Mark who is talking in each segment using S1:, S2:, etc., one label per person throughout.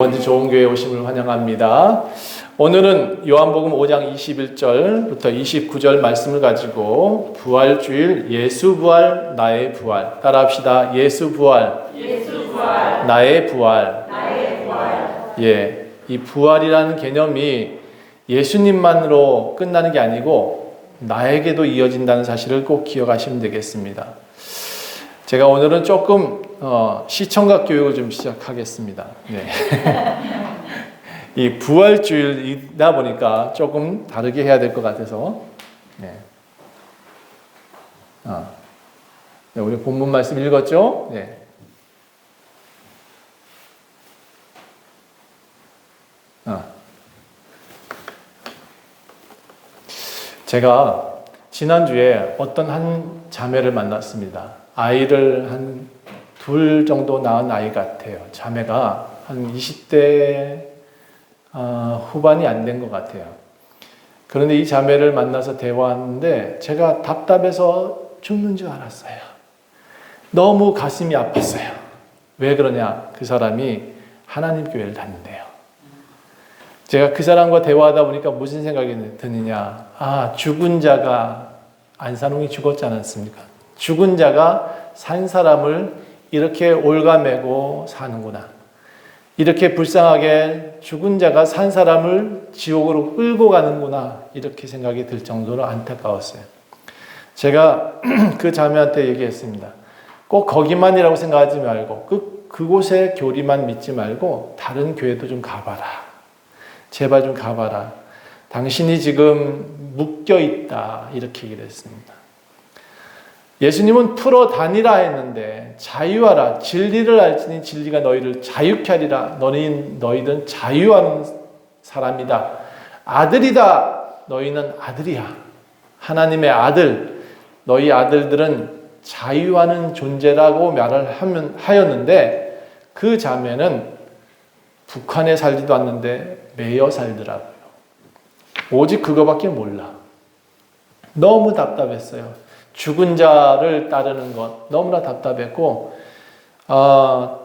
S1: 먼저 좋은 교회에 오심을 환영합니다. 오늘은 요한복음 5장 21절부터 29절 말씀을 가지고 부활주일 예수 부활 나의 부활 따라합시다. 예수 부활,
S2: 예수 부활,
S1: 나의 부활.
S2: 나의 부활.
S1: 예, 이 부활이라는 개념이 예수님만으로 끝나는 게 아니고 나에게도 이어진다는 사실을 꼭 기억하시면 되겠습니다. 제가 오늘은 조금 시청각 교육을 좀 시작하겠습니다. 네. 이 부활주일이다 보니까 조금 다르게 해야 될 것 같아서. 네. 네, 우리 본문 말씀 읽었죠? 네. 제가 지난주에 어떤 한 자매를 만났습니다. 아이를 한 둘 정도 낳은 아이 같아요. 자매가 한 20대 후반이 안 된 것 같아요. 그런데 이 자매를 만나서 대화하는데 제가 답답해서 죽는 줄 알았어요. 너무 가슴이 아팠어요. 왜 그러냐? 그 사람이 하나님 교회를 다닌대요. 제가 그 사람과 대화하다 보니까 무슨 생각이 드느냐? 죽은 자가 안산홍이 죽었지 않았습니까? 죽은 자가 산 사람을 이렇게 올가매고 사는구나. 이렇게 불쌍하게 죽은 자가 산 사람을 지옥으로 끌고 가는구나. 이렇게 생각이 들 정도로 안타까웠어요. 제가 그 자매한테 얘기했습니다. 꼭 거기만이라고 생각하지 말고 그곳의 교리만 믿지 말고 다른 교회도 좀 가봐라. 제발 좀 가봐라. 당신이 지금 묶여있다. 이렇게 얘기를 했습니다. 예수님은 풀어 다니라 했는데 자유하라. 진리를 알지니 진리가 너희를 자유케 하리라. 너희는 자유하는 사람이다. 아들이다. 너희는 아들이야. 하나님의 아들. 너희 아들들은 자유하는 존재라고 말을 하였는데 그 자매는 북한에 살지도 않는데 매여 살더라고요. 오직 그거밖에 몰라. 너무 답답했어요. 죽은 자를 따르는 것 너무나 답답했고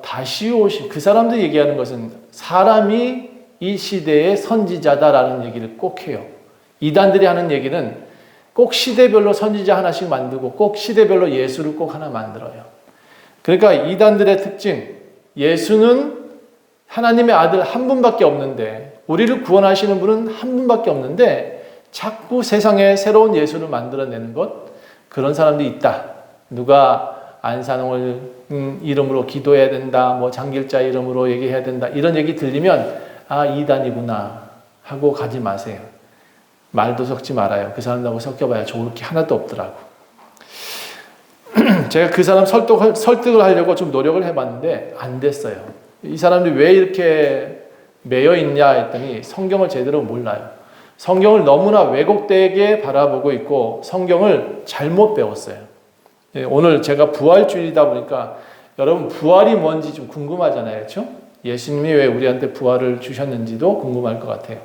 S1: 다시 오신 그 사람들이 얘기하는 것은 사람이 이 시대의 선지자다라는 얘기를 꼭 해요. 이단들이 하는 얘기는 꼭 시대별로 선지자 하나씩 만들고 꼭 시대별로 예수를 꼭 하나 만들어요. 그러니까 이단들의 특징, 예수는 하나님의 아들 한 분밖에 없는데 우리를 구원하시는 분은 한 분밖에 없는데 자꾸 세상에 새로운 예수를 만들어내는 것, 그런 사람들이 있다. 누가 안산홍을 이름으로 기도해야 된다. 뭐 장길자 이름으로 얘기해야 된다. 이런 얘기 들리면 이단이구나 하고 가지 마세요. 말도 섞지 말아요. 그 사람하고 섞여봐야 좋을 게 하나도 없더라고. 제가 그 사람 설득을 하려고 좀 노력을 해봤는데 안 됐어요. 이 사람들이 왜 이렇게 매여 있냐 했더니 성경을 제대로 몰라요. 성경을 너무나 왜곡되게 바라보고 있고 성경을 잘못 배웠어요. 오늘 제가 부활주일이다 보니까 여러분 부활이 뭔지 좀 궁금하잖아요. 그렇죠? 예수님이 왜 우리한테 부활을 주셨는지도 궁금할 것 같아요.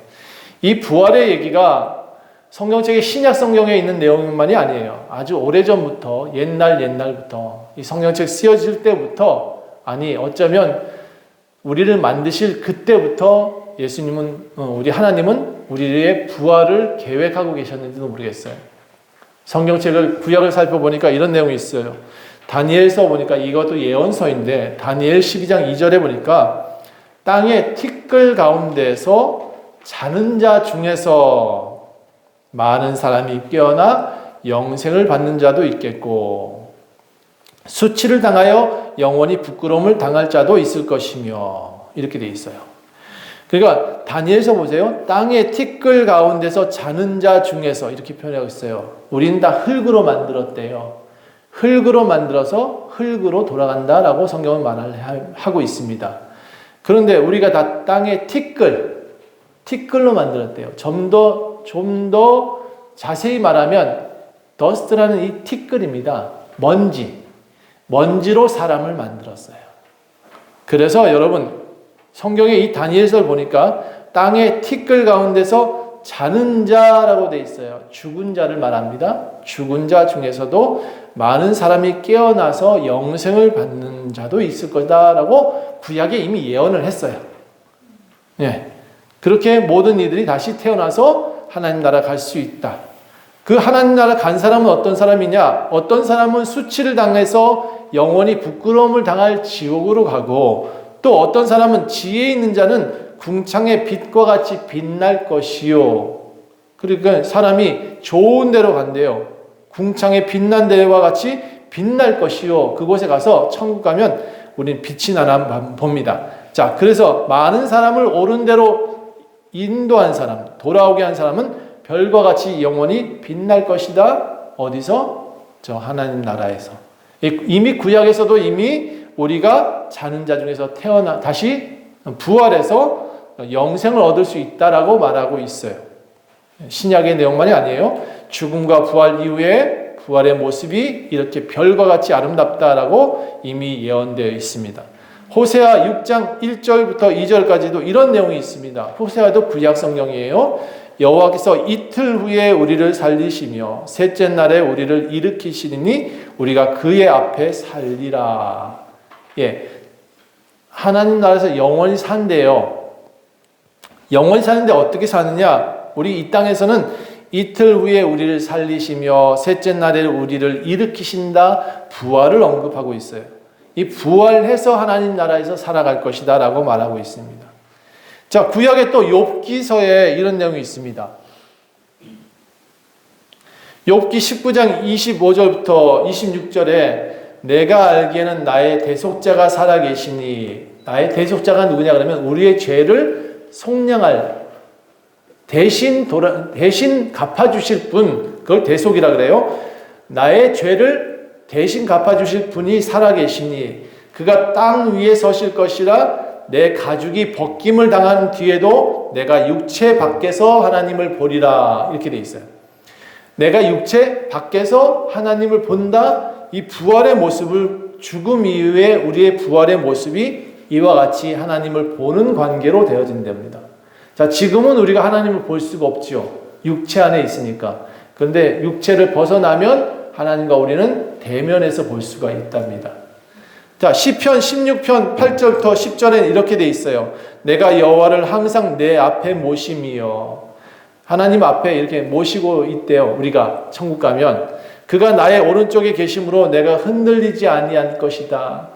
S1: 이 부활의 얘기가 성경책의 신약 성경에 있는 내용만이 아니에요. 아주 오래전부터 옛날부터 이 성경책 쓰여질 때부터 어쩌면 우리를 만드실 그때부터 예수님은 우리 하나님은 우리의 부활을 계획하고 계셨는지도 모르겠어요. 성경책을 구약을 살펴보니까 이런 내용이 있어요. 다니엘서 보니까 이것도 예언서인데 다니엘 12장 2절에 보니까 땅의 티끌 가운데서 자는 자 중에서 많은 사람이 깨어나 영생을 받는 자도 있겠고 수치를 당하여 영원히 부끄러움을 당할 자도 있을 것이며 이렇게 돼 있어요. 그러니까 다니엘서 보세요. 땅의 티끌 가운데서 자는 자 중에서 이렇게 표현하고 있어요. 우린 다 흙으로 만들었대요. 흙으로 만들어서 흙으로 돌아간다라고 성경은 말을 하고 있습니다. 그런데 우리가 다 땅의 티끌로 만들었대요. 좀 더 자세히 말하면 더스트라는 이 티끌입니다. 먼지로 사람을 만들었어요. 그래서 여러분 성경에 이 다니엘서를 보니까 땅의 티끌 가운데서 자는 자라고 돼 있어요. 죽은 자를 말합니다. 죽은 자 중에서도 많은 사람이 깨어나서 영생을 받는 자도 있을 거다라고 구약에 이미 예언을 했어요. 예. 그렇게 모든 이들이 다시 태어나서 하나님 나라 갈 수 있다. 그 하나님 나라 간 사람은 어떤 사람이냐? 어떤 사람은 수치를 당해서 영원히 부끄러움을 당할 지옥으로 가고, 또 어떤 사람은 지혜 있는 자는 궁창의 빛과 같이 빛날 것이요. 그러니까 사람이 좋은 데로 간대요. 궁창의 빛난 데와 같이 빛날 것이요. 그곳에 가서 천국 가면 우리는 빛이 나나 봅니다. 자, 그래서 많은 사람을 옳은 대로 인도한 사람, 돌아오게 한 사람은 별과 같이 영원히 빛날 것이다. 어디서? 저 하나님 나라에서. 이미 구약에서도 이미 우리가 자는 자 중에서 다시 부활해서 영생을 얻을 수 있다라고 말하고 있어요. 신약의 내용만이 아니에요. 죽음과 부활 이후에 부활의 모습이 이렇게 별과 같이 아름답다라고 이미 예언되어 있습니다. 호세아 6장 1절부터 2절까지도 이런 내용이 있습니다. 호세아도 구약 성경이에요. 여호와께서 이틀 후에 우리를 살리시며 셋째 날에 우리를 일으키시리니 우리가 그의 앞에 살리라. 예, 하나님 나라에서 영원히 산대요. 영원히 사는데 어떻게 사느냐? 우리 이 땅에서는 이틀 후에 우리를 살리시며 셋째 날에 우리를 일으키신다. 부활을 언급하고 있어요. 이 부활해서 하나님 나라에서 살아갈 것이다 라고 말하고 있습니다. 자, 구약에 또 욥기서에 이런 내용이 있습니다. 욥기 19장 25절부터 26절에 내가 알기에는 나의 대속자가 살아계시니, 나의 대속자가 누구냐 그러면 우리의 죄를 속량할 대신 갚아주실 분, 그걸 대속이라 그래요. 나의 죄를 대신 갚아주실 분이 살아계시니 그가 땅 위에 서실 것이라. 내 가죽이 벗김을 당한 뒤에도 내가 육체 밖에서 하나님을 보리라. 이렇게 돼 있어요. 내가 육체 밖에서 하나님을 본다. 이 부활의 모습을, 죽음 이후에 우리의 부활의 모습이 이와 같이 하나님을 보는 관계로 되어진답니다. 자, 지금은 우리가 하나님을 볼 수가 없지요. 육체 안에 있으니까. 그런데 육체를 벗어나면 하나님과 우리는 대면에서 볼 수가 있답니다. 자, 시편 16편 8절부터 10절에는 이렇게 돼 있어요. 내가 여호와를 항상 내 앞에 모심이요. 하나님 앞에 이렇게 모시고 있대요. 우리가 천국 가면 그가 나의 오른쪽에 계심으로 내가 흔들리지 아니할 것이다.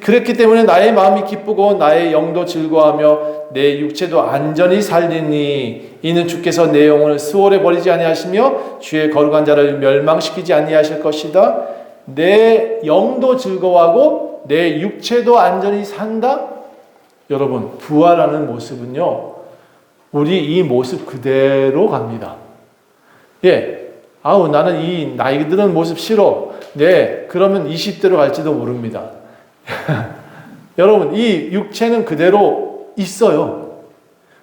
S1: 그렇기 때문에 나의 마음이 기쁘고 나의 영도 즐거워하며 내 육체도 안전히 살리니 이는 주께서 내 영혼을 수월에 버리지 아니하시며 주의 거룩한 자를 멸망시키지 아니하실 것이다. 내 영도 즐거워하고 내 육체도 안전히 산다. 여러분, 부활하는 모습은요, 우리 이 모습 그대로 갑니다. 예, 아우 나는 이 나이 드는 모습 싫어. 네, 그러면 20대로 갈지도 모릅니다. 여러분, 이 육체는 그대로 있어요.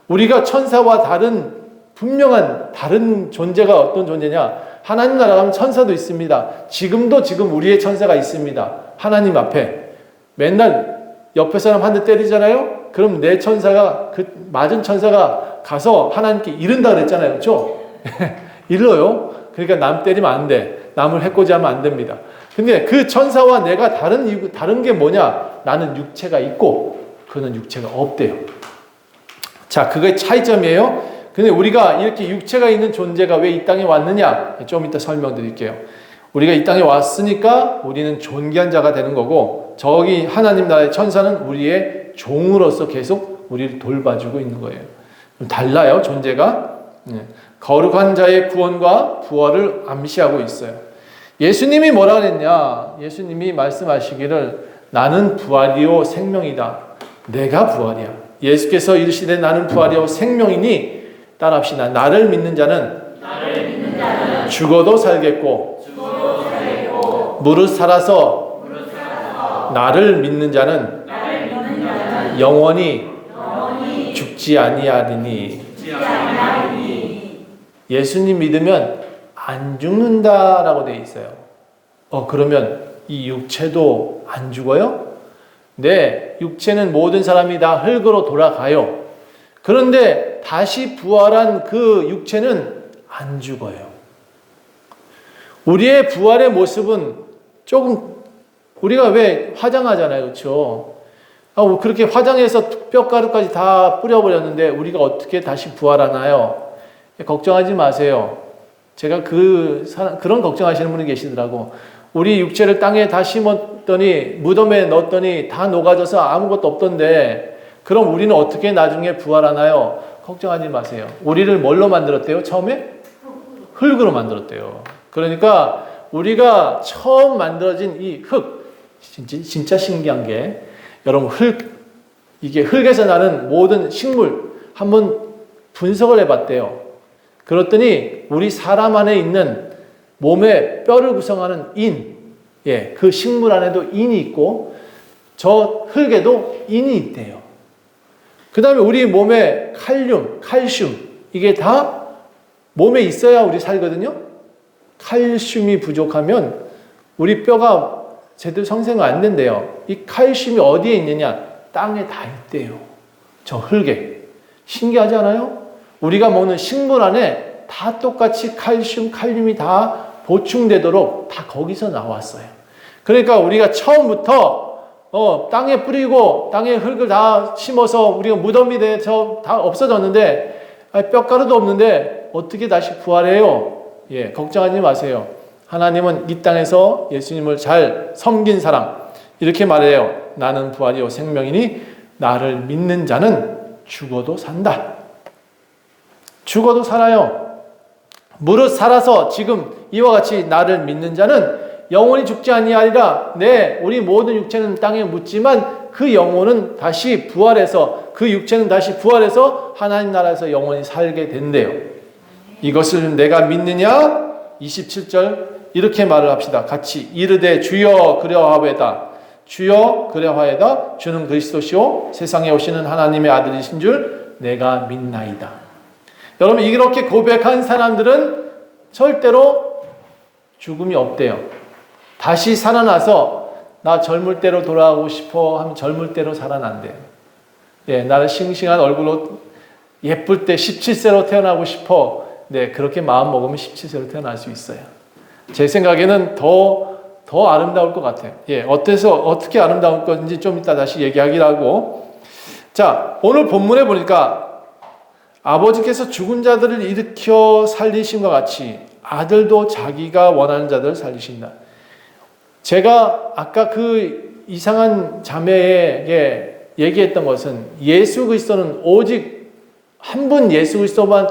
S1: 우리가 천사와 다른 분명한 다른 존재가 어떤 존재냐? 하나님 나라 가면 천사도 있습니다. 지금 우리의 천사가 있습니다. 하나님 앞에 맨날 옆에 사람 한 대 때리잖아요. 그럼 내 천사가, 그 맞은 천사가 가서 하나님께 이른다 그랬잖아요. 그렇죠? 일러요. 그러니까 남 때리면 안 돼. 남을 해코지하면 안 됩니다. 근데 그 천사와 내가 다른 게 뭐냐? 나는 육체가 있고 그는 육체가 없대요. 자, 그게 차이점이에요. 근데 우리가 이렇게 육체가 있는 존재가 왜 이 땅에 왔느냐? 좀 이따 설명드릴게요. 우리가 이 땅에 왔으니까 우리는 존귀한 자가 되는 거고, 저기 하나님 나라의 천사는 우리의 종으로서 계속 우리를 돌봐주고 있는 거예요. 좀 달라요, 존재가. 거룩한 자의 구원과 부활을 암시하고 있어요. 예수님이 뭐라 그랬냐? 예수님이 말씀하시기를 나는 부활이요 생명이다. 내가 부활이야. 예수께서 이르시되 나는 부활이요 생명이니 따라합시다. 나를 믿는 자는 죽어도 살겠고 무릇 살아서 나를 믿는 자는 영원히 죽지 아니하리니. 예수님 믿으면 안 죽는다라고 되어 있어요. 그러면 이 육체도 안 죽어요? 네, 육체는 모든 사람이 다 흙으로 돌아가요. 그런데 다시 부활한 그 육체는 안 죽어요. 우리의 부활의 모습은 조금, 우리가 왜 화장하잖아요. 그렇죠? 그렇게 화장해서 뼈가루까지 다 뿌려버렸는데 우리가 어떻게 다시 부활하나요? 걱정하지 마세요. 제가 그런 걱정하시는 분이 계시더라고. 우리 육체를 땅에 다 심었더니 무덤에 넣었더니 다 녹아져서 아무것도 없던데 그럼 우리는 어떻게 나중에 부활하나요? 걱정하지 마세요. 우리를 뭘로 만들었대요? 처음에? 흙으로 만들었대요. 그러니까 우리가 처음 만들어진 이 흙, 진짜 신기한 게 여러분 이게 흙에서 나는 모든 식물 한번 분석을 해봤대요. 그랬더니 우리 사람 안에 있는 몸의 뼈를 구성하는 그 식물 안에도 인이 있고 저 흙에도 인이 있대요. 그 다음에 우리 몸에 칼륨, 칼슘 이게 다 몸에 있어야 우리 살거든요. 칼슘이 부족하면 우리 뼈가 제대로 성생을 안 된대요. 이 칼슘이 어디에 있느냐? 땅에 다 있대요. 저 흙에. 신기하지 않아요? 우리가 먹는 식물 안에 다 똑같이 칼슘, 칼륨이 다 보충되도록 다 거기서 나왔어요. 그러니까 우리가 처음부터 땅에 뿌리고 땅에 흙을 다 심어서 우리가 무덤이 돼서 다 없어졌는데 뼈가루도 없는데 어떻게 다시 부활해요? 걱정하지 마세요. 하나님은 이 땅에서 예수님을 잘 섬긴 사람 이렇게 말해요. 나는 부활이요 생명이니 나를 믿는 자는 죽어도 산다. 죽어도 살아요. 무릇 살아서 지금 이와 같이 나를 믿는 자는 영원히 죽지 아니하리라. 우리 모든 육체는 땅에 묻지만 그 영혼은 다시 부활해서 그 육체는 다시 부활해서 하나님 나라에서 영원히 살게 된대요. 이것을 내가 믿느냐? 27절 이렇게 말을 합시다. 같이 이르되 주여 그려하외다. 주여 그려하외다. 주는 그리스도시요 세상에 오시는 하나님의 아들이신 줄 내가 믿나이다. 여러분 이렇게 고백한 사람들은 절대로 죽음이 없대요. 다시 살아나서 나 젊을 때로 돌아가고 싶어 하면 젊을 때로 살아난대요. 나를 싱싱한 얼굴로 예쁠 때 17세로 태어나고 싶어. 그렇게 마음 먹으면 17세로 태어날 수 있어요. 제 생각에는 더 아름다울 것 같아요. 어떻게 아름다울 건지 좀 이따 다시 얘기하기로 하고. 자, 오늘 본문에 보니까 아버지께서 죽은 자들을 일으켜 살리심과 같이 아들도 자기가 원하는 자들을 살리신다. 제가 아까 그 이상한 자매에게 얘기했던 것은 예수 그리스도는 오직 한 분 예수 그리스도만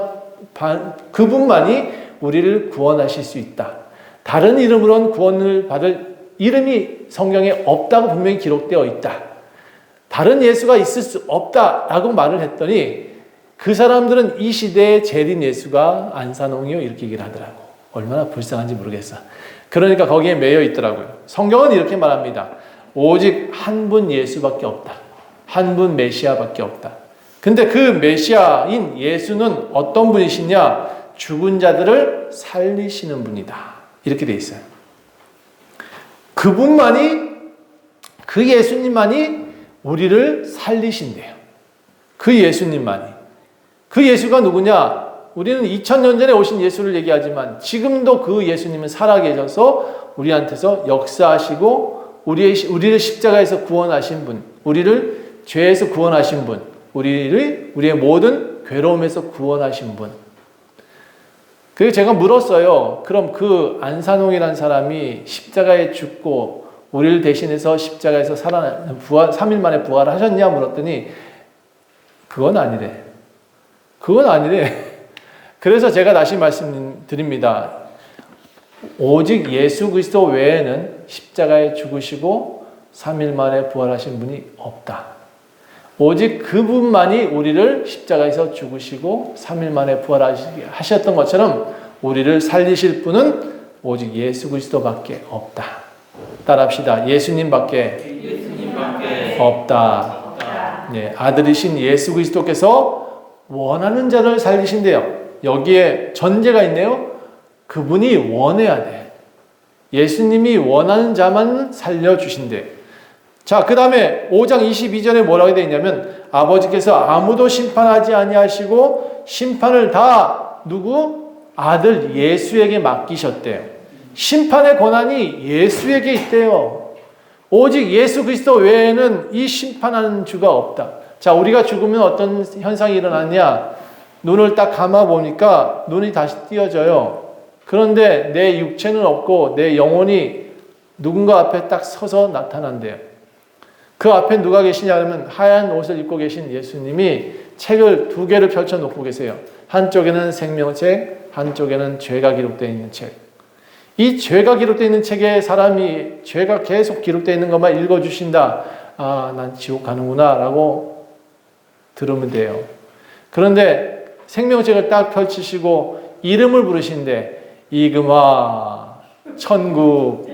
S1: 그분만이 우리를 구원하실 수 있다. 다른 이름으로는 구원을 받을 이름이 성경에 없다고 분명히 기록되어 있다. 다른 예수가 있을 수 없다라고 말을 했더니 그 사람들은 이 시대의 재림 예수가 안산홍이요 이렇게 얘기를 하더라고. 얼마나 불쌍한지 모르겠어. 그러니까 거기에 매여 있더라고요. 성경은 이렇게 말합니다. 오직 한 분 예수밖에 없다. 한 분 메시아밖에 없다. 근데 그 메시아인 예수는 어떤 분이시냐? 죽은 자들을 살리시는 분이다. 이렇게 돼 있어요. 그분만이, 그 예수님만이 우리를 살리신대요. 그 예수님만이. 그 예수가 누구냐? 우리는 2000년 전에 오신 예수를 얘기하지만 지금도 그 예수님은 살아계셔서 우리한테서 역사하시고 우리를 십자가에서 구원하신 분, 우리를 죄에서 구원하신 분, 우리의 모든 괴로움에서 구원하신 분. 그래서 제가 물었어요. 그럼 그 안산홍이라는 사람이 십자가에 죽고 우리를 대신해서 십자가에서 3일 만에 부활하셨냐 물었더니 그건 아니래. 그건 아니래. 그래서 제가 다시 말씀드립니다. 오직 예수 그리스도 외에는 십자가에 죽으시고 3일 만에 부활하신 분이 없다. 오직 그분만이 우리를 십자가에서 죽으시고 3일 만에 부활하셨던 것처럼 우리를 살리실 분은 오직 예수 그리스도밖에 없다. 따라합시다. 예수님밖에 없다. 아들이신 예수 그리스도께서 원하는 자를 살리신대요. 여기에 전제가 있네요. 그분이 원해야 돼. 예수님이 원하는 자만 살려주신대. 자, 그 다음에 5장 22절에 뭐라고 되어 있냐면 아버지께서 아무도 심판하지 아니하시고 심판을 다 누구? 아들 예수에게 맡기셨대요. 심판의 권한이 예수에게 있대요. 오직 예수 그리스도 외에는 이 심판하는 주가 없다. 자, 우리가 죽으면 어떤 현상이 일어나냐? 눈을 딱 감아 보니까 눈이 다시 띄어져요. 그런데 내 육체는 없고 내 영혼이 누군가 앞에 딱 서서 나타난대요. 그 앞에 누가 계시냐면 하얀 옷을 입고 계신 예수님이 책을 2개를 펼쳐놓고 계세요. 한쪽에는 생명책, 한쪽에는 죄가 기록되어 있는 책. 이 죄가 기록되어 있는 책에 사람이 죄가 계속 기록되어 있는 것만 읽어주신다. 아, 난 지옥 가는구나 라고 들으면 돼요. 그런데 생명책을 딱 펼치시고 이름을 부르신데 이금아, 천국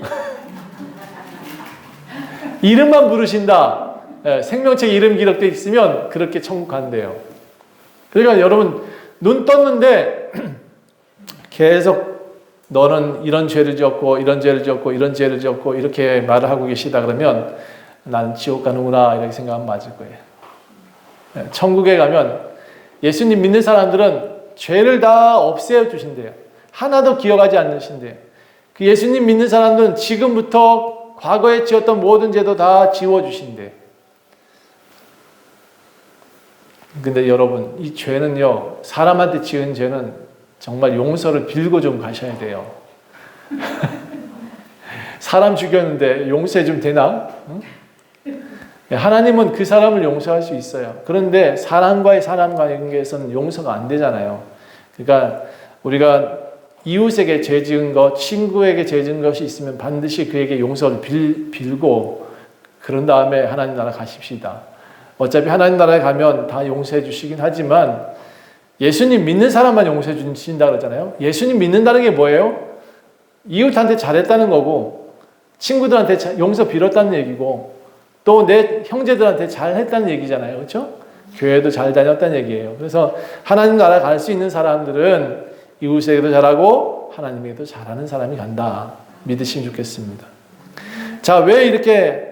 S1: 이름만 부르신다. 생명책 이름 기록되어 있으면 그렇게 천국 간대요. 그러니까 여러분 눈 떴는데 계속 너는 이런 죄를 지었고 이런 죄를 지었고 이런 죄를 지었고 이렇게 말을 하고 계시다 그러면 나는 지옥 가는구나 이렇게 생각하면 맞을 거예요. 천국에 가면 예수님 믿는 사람들은 죄를 다 없애어 주신대요. 하나도 기억하지 않으신대요. 그 예수님 믿는 사람들은 지금부터 과거에 지었던 모든 죄도 다 지워주신대요. 근데 여러분, 이 죄는요, 사람한테 지은 죄는 정말 용서를 빌고 좀 가셔야 돼요. 사람 죽였는데 용서해 좀 되나? 응? 하나님은 그 사람을 용서할 수 있어요. 그런데 사람과의 사람 관계에서는 용서가 안 되잖아요. 그러니까 우리가 이웃에게 죄 지은 것, 친구에게 죄 지은 것이 있으면 반드시 그에게 용서를 빌고 그런 다음에 하나님 나라 가십시다. 어차피 하나님 나라에 가면 다 용서해 주시긴 하지만 예수님 믿는 사람만 용서해 주신다 그러잖아요. 예수님 믿는다는 게 뭐예요? 이웃한테 잘했다는 거고 친구들한테 용서 빌었다는 얘기고 또 내 형제들한테 잘했다는 얘기잖아요. 그렇죠? 교회도 잘 다녔다는 얘기예요. 그래서 하나님 나라 갈 수 있는 사람들은 이웃에게도 잘하고 하나님에게도 잘하는 사람이 간다. 믿으시면 좋겠습니다. 자, 왜 이렇게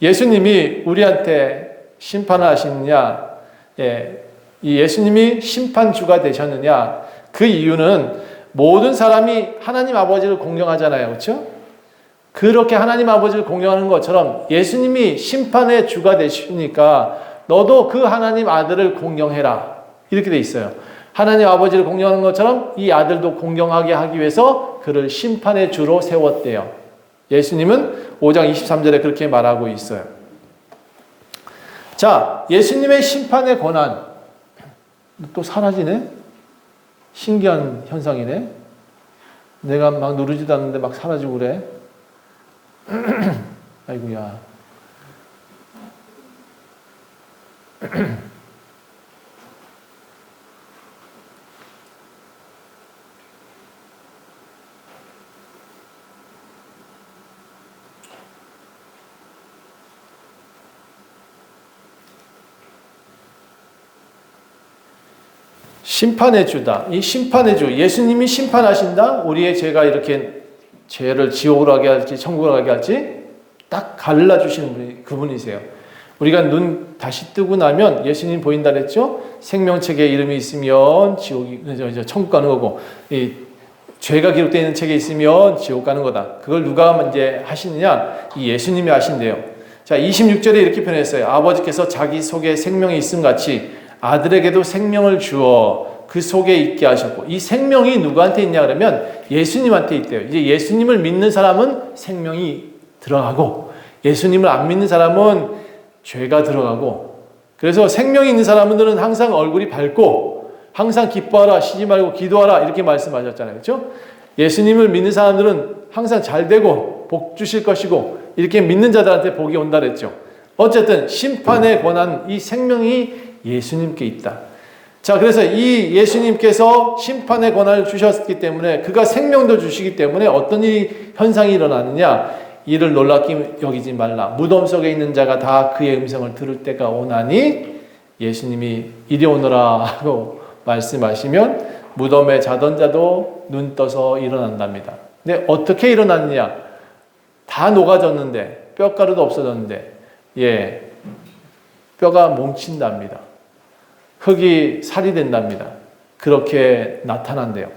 S1: 예수님이 우리한테 심판을 하시느냐? 이 예수님이 심판주가 되셨느냐? 그 이유는 모든 사람이 하나님 아버지를 공경하잖아요. 그렇죠? 그렇게 하나님 아버지를 공경하는 것처럼 예수님이 심판의 주가 되시니까 너도 그 하나님 아들을 공경해라. 이렇게 돼 있어요. 하나님 아버지를 공경하는 것처럼 이 아들도 공경하게 하기 위해서 그를 심판의 주로 세웠대요. 예수님은 5장 23절에 그렇게 말하고 있어요. 자, 예수님의 심판의 권한 또 사라지네? 신기한 현상이네. 내가 막 누르지도 않는데 막 사라지고 그래. 아이고야. 심판의 주다. 이 심판의 주, 예수님이 심판하신다. 우리의 죄가 이렇게 죄를 지옥으로 가게 할지 천국으로 가게 할지 딱 갈라 주시는 분이 그분이세요. 우리가 눈 다시 뜨고 나면 예수님 보인다 그랬죠? 생명책에 이름이 있으면 천국 가는 거고, 이 죄가 기록되어 있는 책에 있으면 지옥 가는 거다. 그걸 누가 이제 하시느냐? 이 예수님이 하신대요. 자, 26절에 이렇게 표현했어요. 아버지께서 자기 속에 생명이 있음 같이 아들에게도 생명을 주어 그 속에 있게 하셨고, 이 생명이 누구한테 있냐 그러면 예수님한테 있대요. 이제 예수님을 믿는 사람은 생명이 들어가고 예수님을 안 믿는 사람은 죄가 들어가고, 그래서 생명이 있는 사람들은 항상 얼굴이 밝고 항상 기뻐하라, 쉬지 말고 기도하라 이렇게 말씀하셨잖아요. 그렇죠? 예수님을 믿는 사람들은 항상 잘 되고 복 주실 것이고 이렇게 믿는 자들한테 복이 온다 그랬죠. 어쨌든 심판의 권한, 이 생명이 예수님께 있다. 자, 그래서 이 예수님께서 심판의 권한을 주셨기 때문에 그가 생명도 주시기 때문에 어떤 현상이 일어나느냐? 이를 놀랍게 여기지 말라. 무덤 속에 있는 자가 다 그의 음성을 들을 때가 오나니, 예수님이 이리 오너라 하고 말씀하시면 무덤에 자던 자도 눈 떠서 일어난답니다. 근데 어떻게 일어났느냐? 다 녹아졌는데, 뼈가루도 없어졌는데, 뼈가 뭉친답니다. 흙이 살이 된답니다. 그렇게 나타난대요.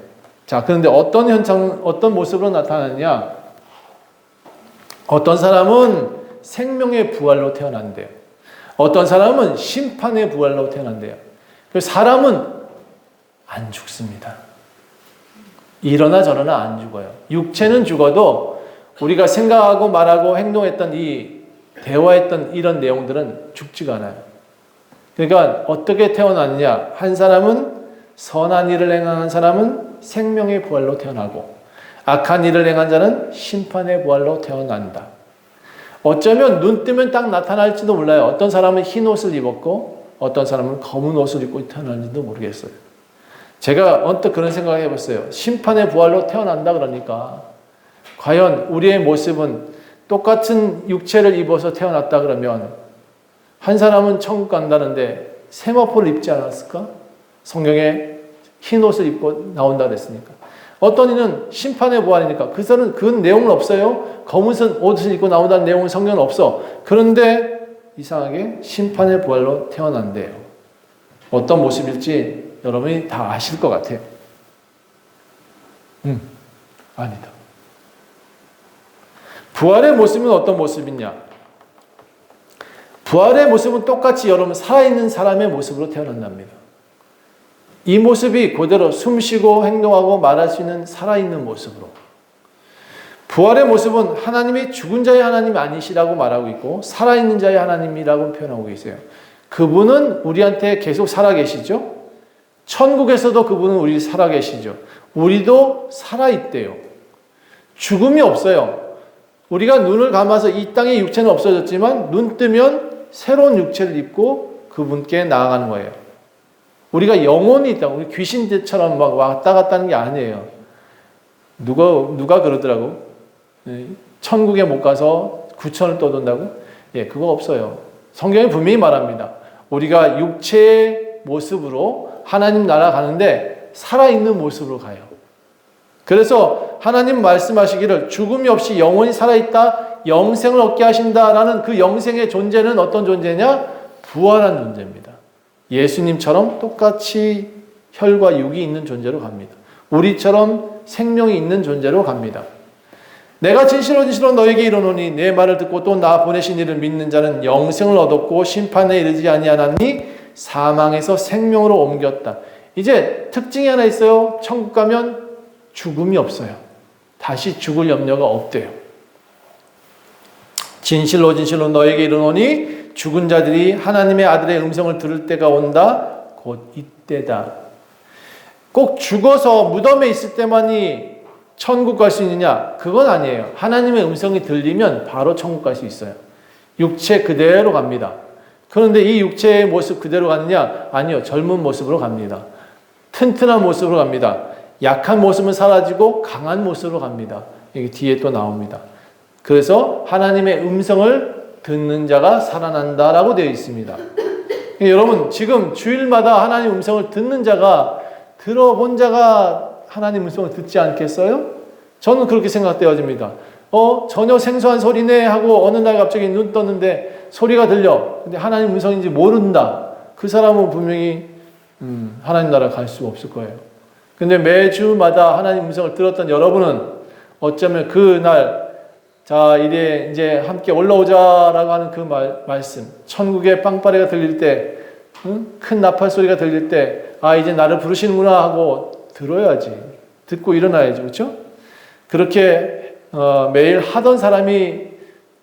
S1: 자, 그런데 어떤 현상, 어떤 모습으로 나타나느냐? 어떤 사람은 생명의 부활로 태어난대요. 어떤 사람은 심판의 부활로 태어난대요. 그래서 사람은 안 죽습니다. 이러나 저러나 안 죽어요. 육체는 죽어도 우리가 생각하고 말하고 행동했던 대화했던 이런 내용들은 죽지가 않아요. 그러니까 어떻게 태어났느냐? 한 사람은 선한 일을 행한 사람은 생명의 부활로 태어나고 악한 일을 행한 자는 심판의 부활로 태어난다. 어쩌면 눈 뜨면 딱 나타날지도 몰라요. 어떤 사람은 흰 옷을 입었고 어떤 사람은 검은 옷을 입고 태어났는지도 모르겠어요. 제가 언뜻 그런 생각을 해봤어요. 심판의 부활로 태어난다 그러니까 과연 우리의 모습은 똑같은 육체를 입어서 태어났다 그러면 한 사람은 천국 간다는데 세마포를 입지 않았을까? 성경에 흰 옷을 입고 나온다 그랬으니까. 어떤 이는 심판의 부활이니까 그 내용은 없어요. 검은 옷을 입고 나온다는 내용은 성경은 없어. 그런데 이상하게 심판의 부활로 태어난대요. 어떤 모습일지 여러분이 다 아실 것 같아요. 아니다. 부활의 모습은 어떤 모습이냐? 부활의 모습은 똑같이 여러분 살아있는 사람의 모습으로 태어난답니다. 이 모습이 그대로 숨쉬고 행동하고 말할 수 있는 살아있는 모습으로. 부활의 모습은 하나님이 죽은 자의 하나님이 아니시라고 말하고 있고 살아있는 자의 하나님이라고 표현하고 계세요. 그분은 우리한테 계속 살아계시죠. 천국에서도 그분은 우리 살아계시죠. 우리도 살아있대요. 죽음이 없어요. 우리가 눈을 감아서 이 땅의 육체는 없어졌지만 눈 뜨면 새로운 육체를 입고 그분께 나아가는 거예요. 우리가 영혼이 있다. 우리 귀신들처럼 막 왔다 갔다 하는 게 아니에요. 누가 그러더라고. 천국에 못 가서 구천을 떠돈다고? 예, 그거 없어요. 성경이 분명히 말합니다. 우리가 육체의 모습으로 하나님 나라 가는데 살아있는 모습으로 가요. 그래서 하나님 말씀하시기를 죽음이 없이 영원히 살아있다, 영생을 얻게 하신다라는 그 영생의 존재는 어떤 존재냐? 부활한 존재입니다. 예수님처럼 똑같이 혈과 육이 있는 존재로 갑니다. 우리처럼 생명이 있는 존재로 갑니다. 내가 진실로 너에게 이르노니 내 말을 듣고 또 나 보내신 이를 믿는 자는 영생을 얻었고 심판에 이르지 아니하나니 사망에서 생명으로 옮겼다. 이제 특징이 하나 있어요. 천국 가면 죽음이 없어요. 다시 죽을 염려가 없대요. 진실로 너에게 이르노니 죽은 자들이 하나님의 아들의 음성을 들을 때가 온다. 곧 이때다. 꼭 죽어서 무덤에 있을 때만이 천국 갈 수 있느냐? 그건 아니에요. 하나님의 음성이 들리면 바로 천국 갈 수 있어요. 육체 그대로 갑니다. 그런데 이 육체의 모습 그대로 가느냐? 아니요. 젊은 모습으로 갑니다. 튼튼한 모습으로 갑니다. 약한 모습은 사라지고 강한 모습으로 갑니다. 여기 뒤에 또 나옵니다. 그래서 하나님의 음성을 듣는 자가 살아난다라고 되어 있습니다. 여러분 지금 주일마다 하나님 음성을 듣는 자가 들어본 자가 하나님 음성을 듣지 않겠어요? 저는 그렇게 생각되어집니다. 전혀 생소한 소리네 하고 어느 날 갑자기 눈 떴는데 소리가 들려. 근데 하나님 음성인지 모른다. 그 사람은 분명히 하나님 나라 갈 수 없을 거예요. 근데 매주마다 하나님 음성을 들었던 여러분은 어쩌면 그날 자, 이제 함께 올라오자라고 하는 그 말씀, 천국의 빵빠레가 들릴 때, 큰 나팔 소리가 들릴 때, 이제 나를 부르시는구나 하고 들어야지. 듣고 일어나야지. 그렇죠? 그렇게 매일 하던 사람이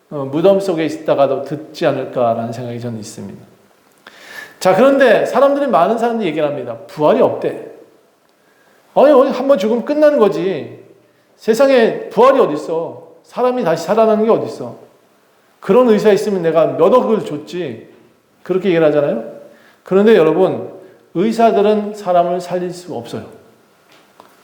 S1: 무덤 속에 있다가도 듣지 않을까라는 생각이 저는 있습니다. 자, 그런데 많은 사람들이 얘기를 합니다. 부활이 없대. 아니, 한번 죽으면 끝나는 거지. 세상에 부활이 어디 있어? 사람이 다시 살아나는 게 어디 있어? 그런 의사 있으면 내가 몇 억을 줬지. 그렇게 얘기를 하잖아요. 그런데 여러분, 의사들은 사람을 살릴 수 없어요.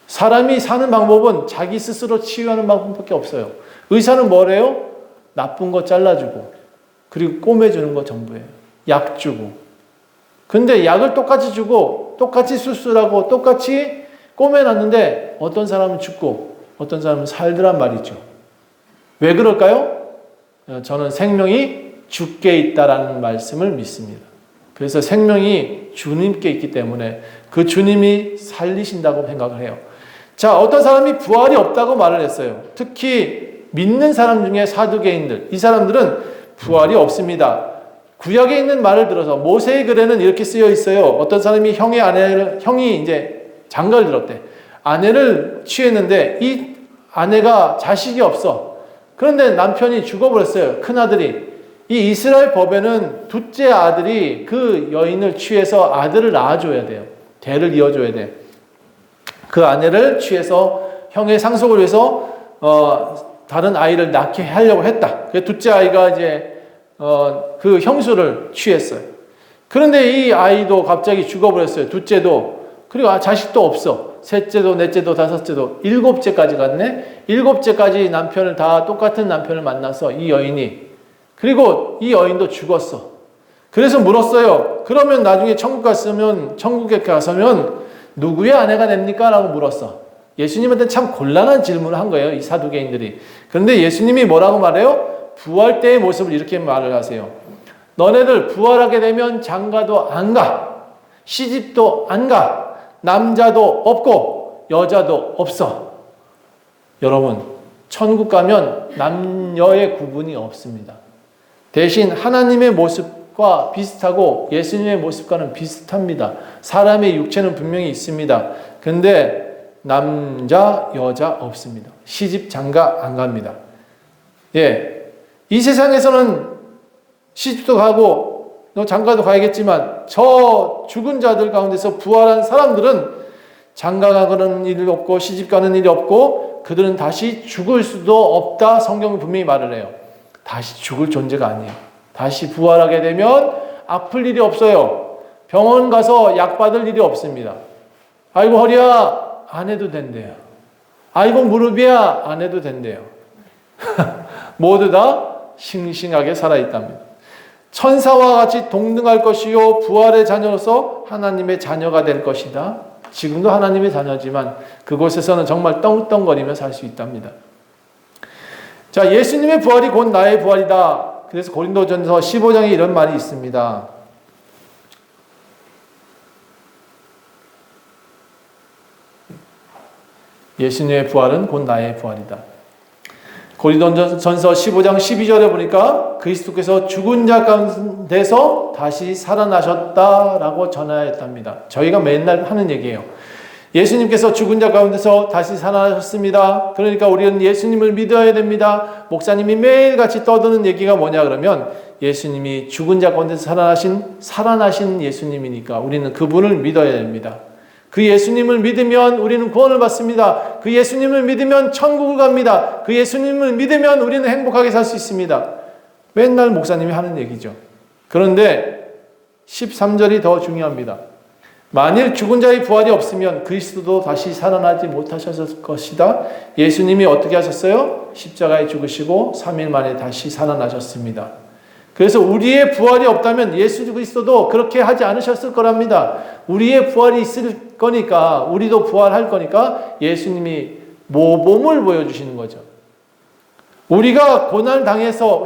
S1: 사람이 사는 방법은 자기 스스로 치유하는 방법밖에 없어요. 의사는 뭐래요? 나쁜 거 잘라주고 그리고 꼬매주는 거 전부예요. 약 주고. 근데 약을 똑같이 주고 똑같이 수술하고 똑같이 꼬매놨는데 어떤 사람은 죽고 어떤 사람은 살더란 말이죠. 왜 그럴까요? 저는 생명이 주께 있다라는 말씀을 믿습니다. 그래서 생명이 주님께 있기 때문에 그 주님이 살리신다고 생각을 해요. 자, 어떤 사람이 부활이 없다고 말을 했어요. 특히 믿는 사람 중에 사두개인들, 이 사람들은 부활이 없습니다. 구약에 있는 말을 들어서 모세의 글에는 이렇게 쓰여 있어요. 어떤 사람이 형이 이제 장가를 들었대. 아내를 취했는데 이 아내가 자식이 없어. 그런데 남편이 죽어버렸어요. 큰아들이. 이 이스라엘 법에는 둘째 아들이 그 여인을 취해서 아들을 낳아줘야 돼요. 대를 이어줘야 돼. 그 아내를 취해서 형의 상속을 위해서 다른 아이를 낳게 하려고 했다. 그 둘째 아이가 이제 그 형수를 취했어요. 그런데 이 아이도 갑자기 죽어버렸어요. 둘째도. 그리고 자식도 없어. 셋째도, 넷째도, 다섯째도, 일곱째까지 갔네. 일곱째까지 남편을 다 똑같은 남편을 만나서 이 여인이. 그리고 이 여인도 죽었어. 그래서 물었어요. 그러면 나중에 천국에 가서면 누구의 아내가 됩니까? 라고 물었어. 예수님한테 참 곤란한 질문을 한 거예요. 이 사두개인들이. 그런데 예수님이 뭐라고 말해요? 부활 때의 모습을 이렇게 말을 하세요. 너네들 부활하게 되면 장가도 안 가. 시집도 안 가. 남자도 없고 여자도 없어. 여러분, 천국 가면 남녀의 구분이 없습니다. 대신 하나님의 모습과 비슷하고 예수님의 모습과는 비슷합니다. 사람의 육체는 분명히 있습니다. 근데 남자, 여자 없습니다. 시집, 장가 안 갑니다. 예. 이 세상에서는 시집도 가고 장가도 가야겠지만 저 죽은 자들 가운데서 부활한 사람들은 장가 가는 일이 없고 시집 가는 일이 없고 그들은 다시 죽을 수도 없다. 성경은 분명히 말을 해요. 다시 죽을 존재가 아니에요. 다시 부활하게 되면 아플 일이 없어요. 병원 가서 약 받을 일이 없습니다. 아이고 허리야 안 해도 된대요. 아이고 무릎이야 안 해도 된대요. 모두 다 싱싱하게 살아있답니다. 천사와 같이 동등할 것이요 부활의 자녀로서 하나님의 자녀가 될 것이다. 지금도 하나님의 자녀지만 그곳에서는 정말 떵떵거리며 살 수 있답니다. 자, 예수님의 부활이 곧 나의 부활이다. 그래서 고린도전서 15장에 이런 말이 있습니다. 예수님의 부활은 곧 나의 부활이다. 고린도전서 15장 12절에 보니까 그리스도께서 죽은 자 가운데서 다시 살아나셨다라고 전하였답니다. 저희가 맨날 하는 얘기예요. 예수님께서 죽은 자 가운데서 다시 살아나셨습니다. 그러니까 우리는 예수님을 믿어야 됩니다. 목사님이 매일같이 떠드는 얘기가 뭐냐 그러면 예수님이 죽은 자 가운데서 살아나신 예수님이니까 우리는 그분을 믿어야 됩니다. 그 예수님을 믿으면 우리는 구원을 받습니다. 그 예수님을 믿으면 천국을 갑니다. 그 예수님을 믿으면 우리는 행복하게 살 수 있습니다. 맨날 목사님이 하는 얘기죠. 그런데 13절이 더 중요합니다. 만일 죽은 자의 부활이 없으면 그리스도도 다시 살아나지 못하셨을 것이다. 예수님이 어떻게 하셨어요? 십자가에 죽으시고 3일 만에 다시 살아나셨습니다. 그래서 우리의 부활이 없다면 예수 그리스도도 그렇게 하지 않으셨을 거랍니다. 우리의 부활이 있을 거니까 우리도 부활할 거니까 예수님이 모범을 보여주시는 거죠. 우리가 고난 당해서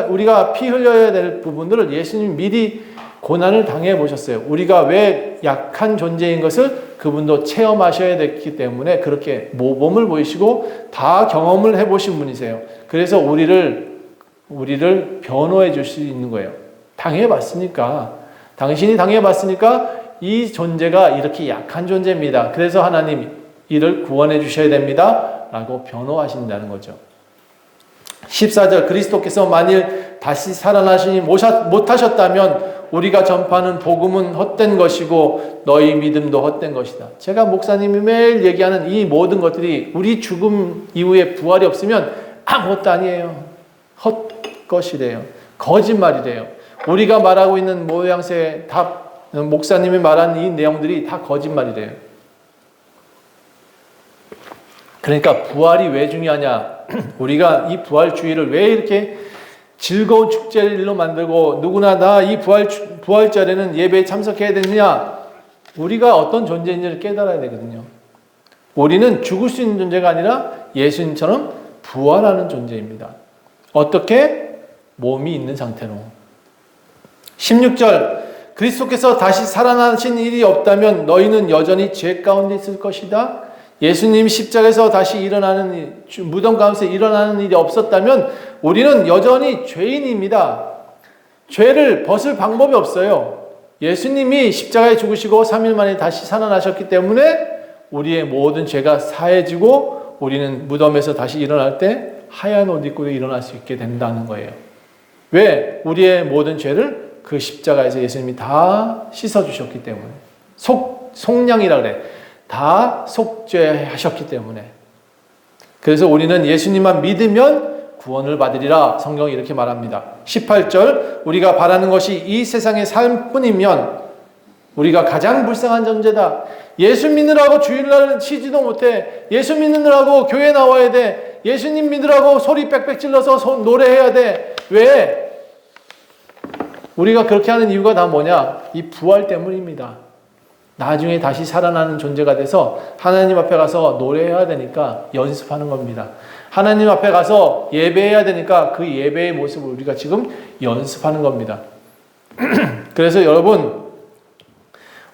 S1: 우리가 피 흘려야 될 부분들을 예수님이 미리 고난을 당해 보셨어요. 우리가 왜 약한 존재인 것을 그분도 체험하셔야 됐기 때문에 그렇게 모범을 보이시고 다 경험을 해보신 분이세요. 그래서 우리를 변호해 줄 수 있는 거예요. 당해봤으니까, 당신이 당해봤으니까 이 존재가 이렇게 약한 존재입니다. 그래서 하나님 이를 구원해 주셔야 됩니다. 라고 변호하신다는 거죠. 14절 그리스도께서 만일 다시 살아나시니 못하셨다면 우리가 전파하는 복음은 헛된 것이고 너희 믿음도 헛된 것이다. 제가 목사님이 매일 얘기하는 이 모든 것들이 우리 죽음 이후에 부활이 없으면 아무것도 아니에요. 헛것이래요. 거짓말이래요. 우리가 말하고 있는 모양새 다 목사님이 말한 이 내용들이 다 거짓말이래요. 그러니까 부활이 왜 중요하냐? 우리가 이 부활주의를 왜 이렇게 즐거운 축제로 만들고 누구나 다 이 부활절에는 예배에 참석해야 되느냐? 우리가 어떤 존재인지를 깨달아야 되거든요. 우리는 죽을 수 있는 존재가 아니라 예수님처럼 부활하는 존재입니다. 어떻게? 몸이 있는 상태로. 16절 그리스도께서 다시 살아나신 일이 없다면 너희는 여전히 죄 가운데 있을 것이다. 예수님 십자가에서 다시 일어나는 무덤 가운데서 일어나는 일이 없었다면 우리는 여전히 죄인입니다. 죄를 벗을 방법이 없어요. 예수님이 십자가에 죽으시고 3일 만에 다시 살아나셨기 때문에 우리의 모든 죄가 사해지고 우리는 무덤에서 다시 일어날 때 하얀 옷 입고 일어날 수 있게 된다는 거예요. 왜? 우리의 모든 죄를 그 십자가에서 예수님이 다 씻어주셨기 때문에. 속량이라 그래. 다 속죄하셨기 때문에. 그래서 우리는 예수님만 믿으면 구원을 받으리라 성경이 이렇게 말합니다. 18절 우리가 바라는 것이 이 세상의 삶뿐이면 우리가 가장 불쌍한 존재다. 예수 믿느라고 주일날 쉬지도 못해. 예수 믿느라고 교회 나와야 돼. 예수님 믿으라고 소리 빽빽 질러서 노래해야 돼. 왜? 우리가 그렇게 하는 이유가 다 뭐냐? 이 부활 때문입니다. 나중에 다시 살아나는 존재가 돼서 하나님 앞에 가서 노래해야 되니까 연습하는 겁니다. 하나님 앞에 가서 예배해야 되니까 그 예배의 모습을 우리가 지금 연습하는 겁니다. 그래서 여러분,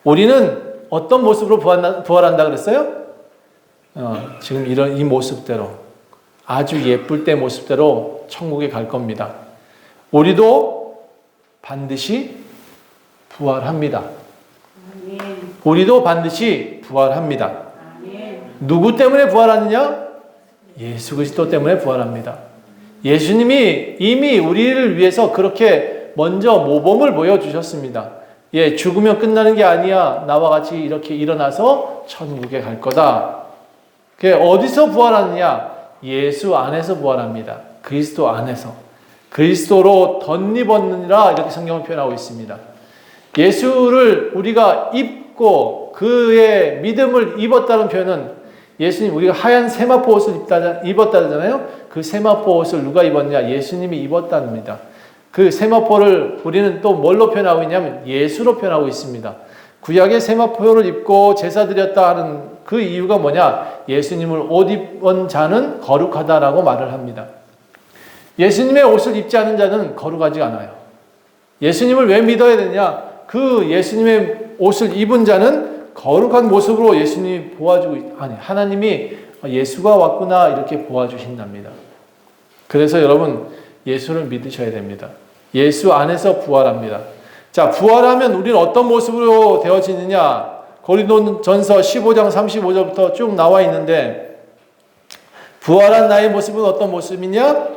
S1: 우리는 어떤 모습으로 부활한다 그랬어요? 지금 이 모습대로, 아주 예쁠 때 모습대로 천국에 갈 겁니다. 우리도 반드시 부활합니다. 우리도 반드시 부활합니다. 누구 때문에 부활하느냐? 예수 그리스도 때문에 부활합니다. 예수님이 이미 우리를 위해서 그렇게 먼저 모범을 보여주셨습니다. 죽으면 끝나는 게 아니야. 나와 같이 이렇게 일어나서 천국에 갈 거다. 어디서 부활하느냐? 예수 안에서 부활합니다. 그리스도 안에서. 그리스도로 덧입었느니라 이렇게 성경을 표현하고 있습니다. 예수를 우리가 입고 그의 믿음을 입었다는 표현은 예수님 우리가 하얀 세마포 옷을 입었다잖아요. 그 세마포 옷을 누가 입었냐? 예수님이 입었답니다. 그 세마포를 우리는 또 뭘로 표현하고 있냐면 예수로 표현하고 있습니다. 구약의 세마포를 입고 제사 드렸다 하는 그 이유가 뭐냐? 예수님을 옷 입은 자는 거룩하다라고 말을 합니다. 예수님의 옷을 입지 않은 자는 거룩하지 않아요. 예수님을 왜 믿어야 되냐? 그 예수님의 옷을 입은 자는 거룩한 모습으로 예수님이 하나님이 예수가 왔구나 이렇게 보아주신답니다. 그래서 여러분 예수를 믿으셔야 됩니다. 예수 안에서 부활합니다. 자, 부활하면 우리는 어떤 모습으로 되어지느냐? 고린도전서 15장 35절부터 쭉 나와 있는데 부활한 나의 모습은 어떤 모습이냐?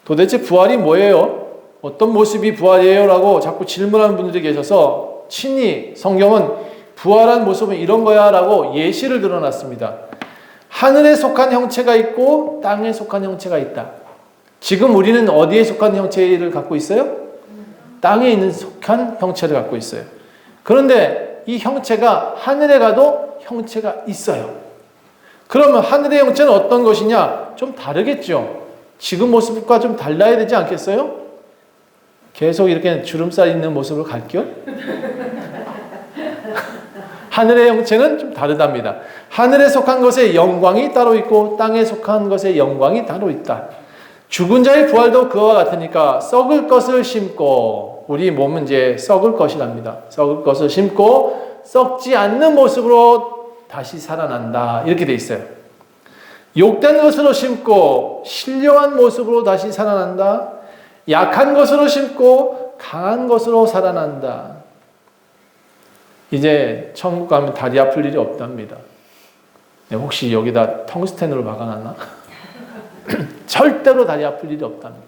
S1: 도대체 부활이 뭐예요? 어떤 모습이 부활이에요? 라고 자꾸 질문하는 분들이 계셔서 친히 성경은 부활한 모습은 이런 거야 라고 예시를 들어놨습니다. 하늘에 속한 형체가 있고 땅에 속한 형체가 있다. 지금 우리는 어디에 속한 형체를 갖고 있어요? 땅에 있는 속한 형체를 갖고 있어요. 그런데 이 형체가 하늘에 가도 형체가 있어요. 그러면 하늘의 형체는 어떤 것이냐? 좀 다르겠죠. 지금 모습과 좀 달라야 되지 않겠어요? 계속 이렇게 주름살 있는 모습으로 갈게요. 하늘의 형체는 좀 다르답니다. 하늘에 속한 것의 영광이 따로 있고 땅에 속한 것의 영광이 따로 있다. 죽은 자의 부활도 그와 같으니까 썩을 것을 심고, 우리 몸은 이제 썩을 것이랍니다. 썩을 것을 심고 썩지 않는 모습으로 다시 살아난다. 이렇게 돼 있어요. 욕된 것으로 심고 신령한 모습으로 다시 살아난다. 약한 것으로 심고 강한 것으로 살아난다. 이제 천국 가면 다리 아플 일이 없답니다. 혹시 여기다 텅스텐으로 박아놨나? 절대로 다리 아플 일이 없답니다.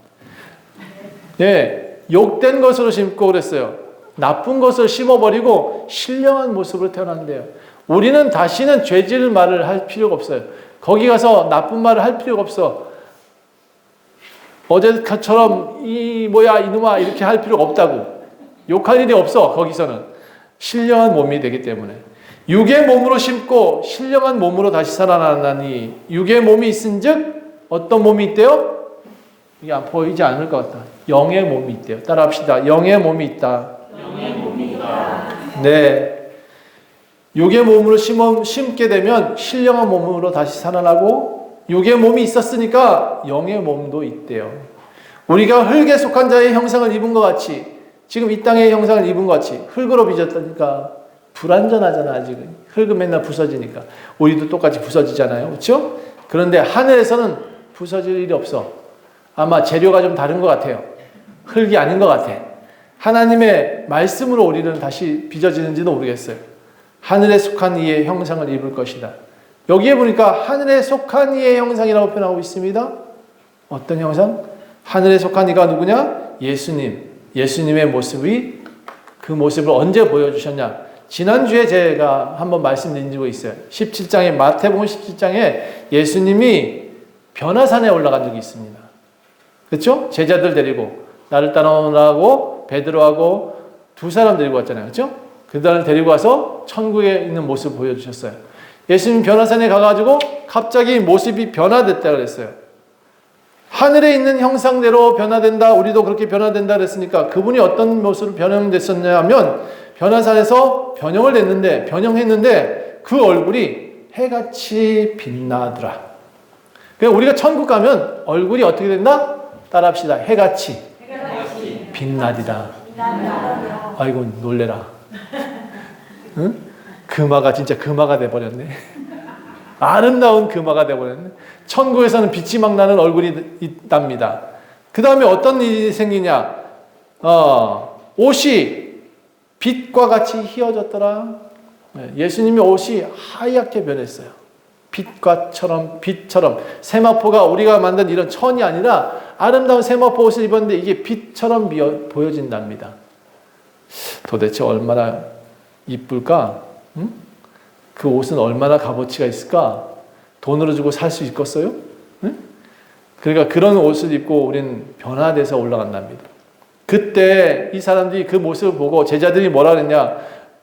S1: 욕된 것으로 심고 그랬어요. 나쁜 것을 심어버리고 신령한 모습으로 태어난대요. 우리는 다시는 죄질 말을 할 필요가 없어요. 거기 가서 나쁜 말을 할 필요가 없어. 어제처럼 이 뭐야 이놈아 이렇게 할 필요가 없다고. 욕할 일이 없어. 거기서는 신령한 몸이 되기 때문에. 육의 몸으로 심고 신령한 몸으로 다시 살아나니 육의 몸이 있은즉 어떤 몸이 있대요? 이게 보이지 않을 것 같다. 영의 몸이 있대요. 따라합시다. 영의 몸이 있다.
S2: 영의 몸이 있다.
S1: 네. 육의 몸으로 심게 되면 신령한 몸으로 다시 살아나고 육의 몸이 있었으니까 영의 몸도 있대요. 우리가 흙에 속한 자의 형상을 입은 것 같이 지금 이 땅의 형상을 입은 것 같이 흙으로 빚었다니까 불완전하잖아 아직은. 흙은 맨날 부서지니까. 우리도 똑같이 부서지잖아요. 그렇죠? 그런데 하늘에서는 부서질 일이 없어. 아마 재료가 좀 다른 것 같아요. 흙이 아닌 것 같아. 하나님의 말씀으로 우리는 다시 빚어지는지도 모르겠어요. 하늘에 속한 이의 형상을 입을 것이다. 여기에 보니까 하늘에 속한 이의 형상이라고 표현하고 있습니다. 어떤 형상? 하늘에 속한 이가 누구냐? 예수님. 예수님의 모습이 그 모습을 언제 보여주셨냐? 지난주에 제가 한번 말씀드린 적이 있어요. 17장에 마태복음 17장에 예수님이 변화산에 올라간 적이 있습니다. 그렇죠? 제자들 데리고 나를 따라오라고 베드로하고 두 사람 데리고 왔잖아요. 그렇죠? 그들을 데리고 와서 천국에 있는 모습을 보여주셨어요. 예수님 변화산에 가가지고 갑자기 모습이 변화됐다 그랬어요. 하늘에 있는 형상대로 변화된다. 우리도 그렇게 변화된다 그랬으니까 그분이 어떤 모습으로 변형됐었냐 하면 변화산에서 변형했는데 그 얼굴이 해같이 빛나더라. 그러니까 우리가 천국 가면 얼굴이 어떻게 된다? 따라합시다. 해같이 빛나리라. 아이고 놀래라. 응? 금화가 진짜 금화가 돼버렸네. 아름다운 금화가 돼버렸네. 천국에서는 빛이 막 나는 얼굴이 있답니다. 그 다음에 어떤 일이 생기냐? 옷이 빛과 같이 휘어졌더라. 예수님의 옷이 하얗게 변했어요. 빛처럼. 세마포가 우리가 만든 이런 천이 아니라 아름다운 세마포 옷을 입었는데 이게 빛처럼 보여진답니다. 도대체 얼마나 이쁠까? 응? 그 옷은 얼마나 값어치가 있을까? 돈으로 주고 살 수 있겠어요? 응? 그러니까 그런 옷을 입고 우리는 변화돼서 올라간답니다. 그때 이 사람들이 그 모습을 보고 제자들이 뭐라 그랬냐?